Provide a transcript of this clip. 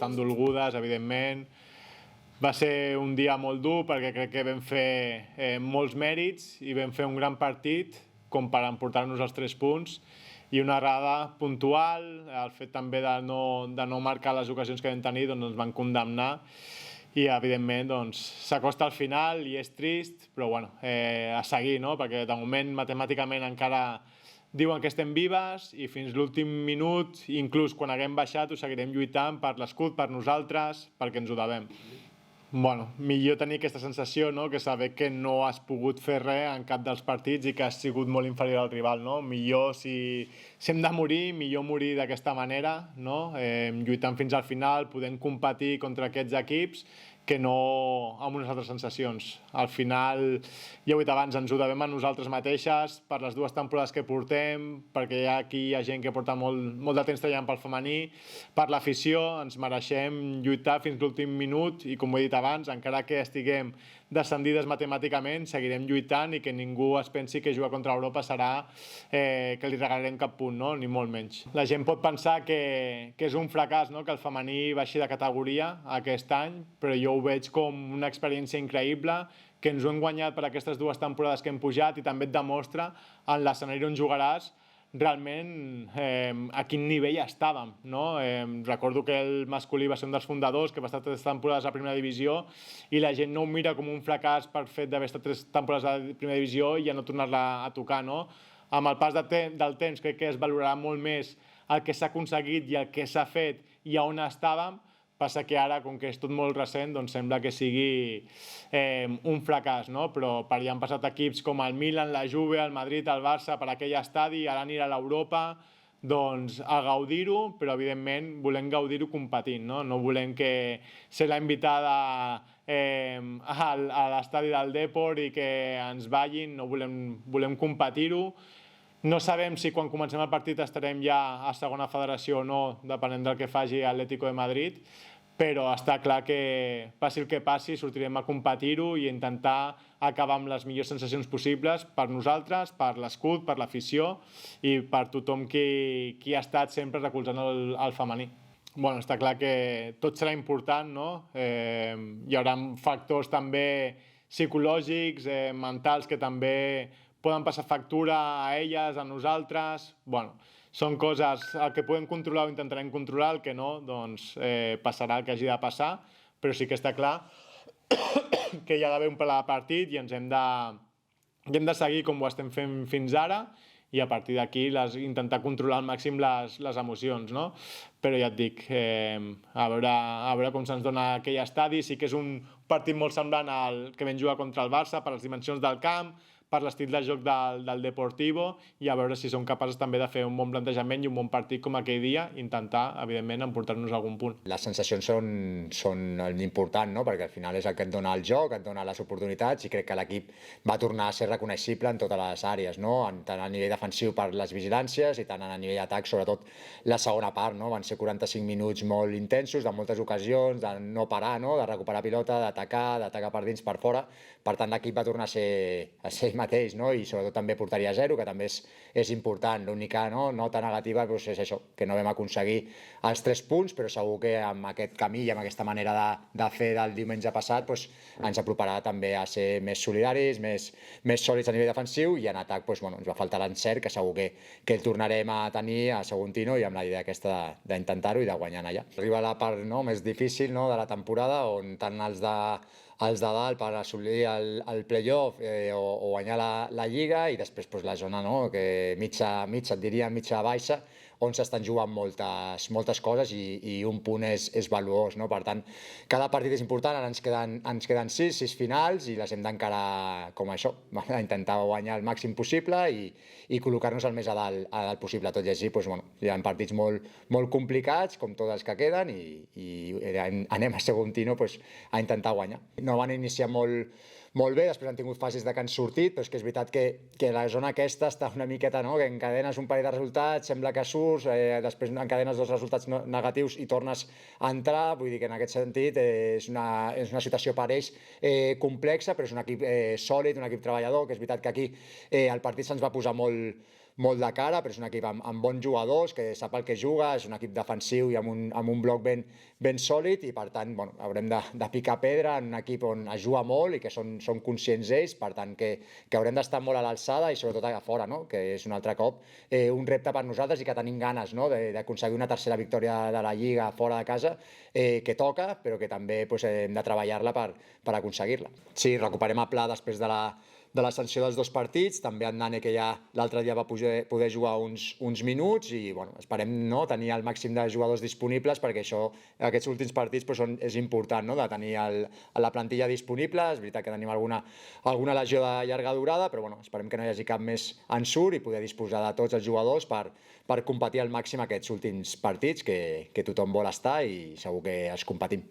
estan dolgudes, evidentment. Va ser un dia molt dur perquè crec que vam fer molts mèrits i vam fer un gran partit com per emportar-nos els 3 punts, i una errada puntual, el fet també de no marcar les ocasions que vam tenir, doncs ens van condemnar, i evidentment s'acosta al final i és trist, però bueno, a seguir, no? Perquè de moment matemàticament encara diuen que estem vives i fins l'últim minut, inclús quan haguem baixat, ho seguirem lluitant per l'escut, per nosaltres, perquè ens ho devem. Bueno, millor tenir aquesta sensació, no? Que saber que no has pogut fer res en cap dels partits i que has sigut molt inferior al rival, no? Millor si hem de morir, millor morir d'aquesta manera, no? Lluitant fins al final, podent competir contra aquests equips, que no amb unes altres sensacions. Al final, ja ho he dit abans, ens ho devem a nosaltres mateixes per les 2 temporades que portem, perquè aquí hi ha gent que porta molt de temps treballant pel femení, per l'afició, ens mereixem lluitar fins l'últim minut i, com ho he dit abans, encara que estiguem descendides matemàticament, seguirem lluitant i que ningú es pensi que jugar contra Europa serà que li regalarem cap punt, no? Ni molt menys. La gent pot pensar que és un fracàs, no? Que el femení baixi de categoria aquest any, però jo ho veig com una experiència increïble, que ens ho hem guanyat per aquestes 2 temporades que hem pujat i també et demostra en l'escenari on jugaràs realment a quin nivell estàvem, no? Recordo que el masculí va ser un dels fundadors, que va estar 3 temporades a primera divisió, i la gent no ho mira com un fracàs per fet d'haver estat 3 temporades a primera divisió i ja no tornar-la a tocar, no? Amb el pas del temps crec que es valorarà molt més el que s'ha aconseguit i el que s'ha fet i a on estàvem. Passa que ara, com que és tot molt recent, doncs sembla que sigui un fracàs, no? Però per allà han passat equips com el Milan, la Juve, el Madrid, el Barça, per aquell estadi, ara anirà a l'Europa, doncs a gaudir-ho, però evidentment volem gaudir-ho competint, no? No volem que ser la invitada a l'estadi del Depor i que ens ballin, no volem competir-ho. No sabem si quan comencem el partit estarem ja a segona federació o no, depenent del que faci Atlético de Madrid, però està clar que passi el que passi sortirem a competir-ho i intentar acabar amb les millors sensacions possibles per nosaltres, per l'escut, per l'afició i per tothom qui ha estat sempre recolzant el femení. Bueno, està clar que tot serà important, no? Hi haurà factors també psicològics, mentals, que també poden passar factura a elles, a nosaltres. Bueno, són coses el que podem controlar o intentarem controlar, el que no, doncs passarà el que hagi de passar, però sí que està clar que hi ha d'haver un pla de partit i ens hem de seguir com ho estem fent fins ara i a partir d'aquí intentar controlar al màxim les emocions, no? Però ja et dic, a veure com se'ns dona aquell estadi. Sí que és un partit molt semblant al que vam jugar contra el Barça per les dimensions del camp, per l'estil de joc del Deportivo, i a veure si som capaços també de fer un bon plantejament i un bon partit com aquell dia, intentar, evidentment, emportar-nos algun punt. Les sensacions són important, no? Perquè al final és el que et dona el joc, et dona les oportunitats, i crec que l'equip va tornar a ser reconeixible en totes les àrees, no? Tant a nivell defensiu per les vigilàncies i tant a nivell d'atac, sobretot la segona part, no? Van ser 45 minuts molt intensos, de moltes ocasions, de no parar, no? De recuperar pilota, d'atacar per dins, per fora. Per tant, l'equip va tornar a ser mateix, no? I sobretot també porteria zero, que també és important. L'única nota negativa doncs és això, que no vam aconseguir els 3 punts, però segur que amb aquest camí i amb aquesta manera de fer del diumenge passat doncs ens aproparà també a ser més solidaris, més sòlids a nivell defensiu, i en atac doncs, ens va faltar l'encert, que segur que el tornarem a tenir a Saguntino, i amb la idea aquesta d'intentar-ho i de guanyar allà. Arriba la part més difícil de la temporada, on tant els de dalt per assolir el play-off o guanyar la Lliga, i després la zona que mitja baixa, on s'estan jugant moltes coses i un punt és valuós. Per tant, cada partit és important. Ara ens queden 6 finals i les hem d'encarar com això, intentar guanyar el màxim possible i col·locar-nos el més a dalt possible. Tot i així, hi ha partits molt complicats, com tots els que queden, i anem a Saguntino a intentar guanyar. No van iniciar molt bé, després han tingut fases de que han sortit, però és que és veritat que la zona aquesta està una miqueta, que encadenes un parell de resultats, sembla que surts, després encadenes 2 resultats negatius i tornes a entrar. Vull dir que en aquest sentit és una situació per ells complexa, però és un equip sòlid, un equip treballador, que és veritat que aquí el partit se'ns va posar molt molt de cara, però és un equip amb bons jugadors, que sap el que juga, és un equip defensiu i amb un bloc ben sòlid, i per tant haurem de picar pedra en un equip on es juga molt i que són conscients ells, per tant que haurem d'estar molt a l'alçada i sobretot a fora, no? Que és un altre cop un repte per nosaltres i que tenim ganes, no? D'aconseguir una tercera victòria de la Lliga fora de casa, que toca, però que també hem de treballar-la per aconseguir-la. Sí, recuperem a Pla després de la sanció dels 2 partits, també en Nane, que ja l'altre dia va poder jugar uns minuts, i esperem tenir el màxim de jugadors disponibles, perquè aquests últims partits és important, no? De tenir la plantilla disponible. És veritat que tenim alguna lesió de llarga durada, però esperem que no hi hagi cap més ensurt i poder disposar de tots els jugadors per competir al màxim aquests últims partits, que tothom vol estar i segur que els competim.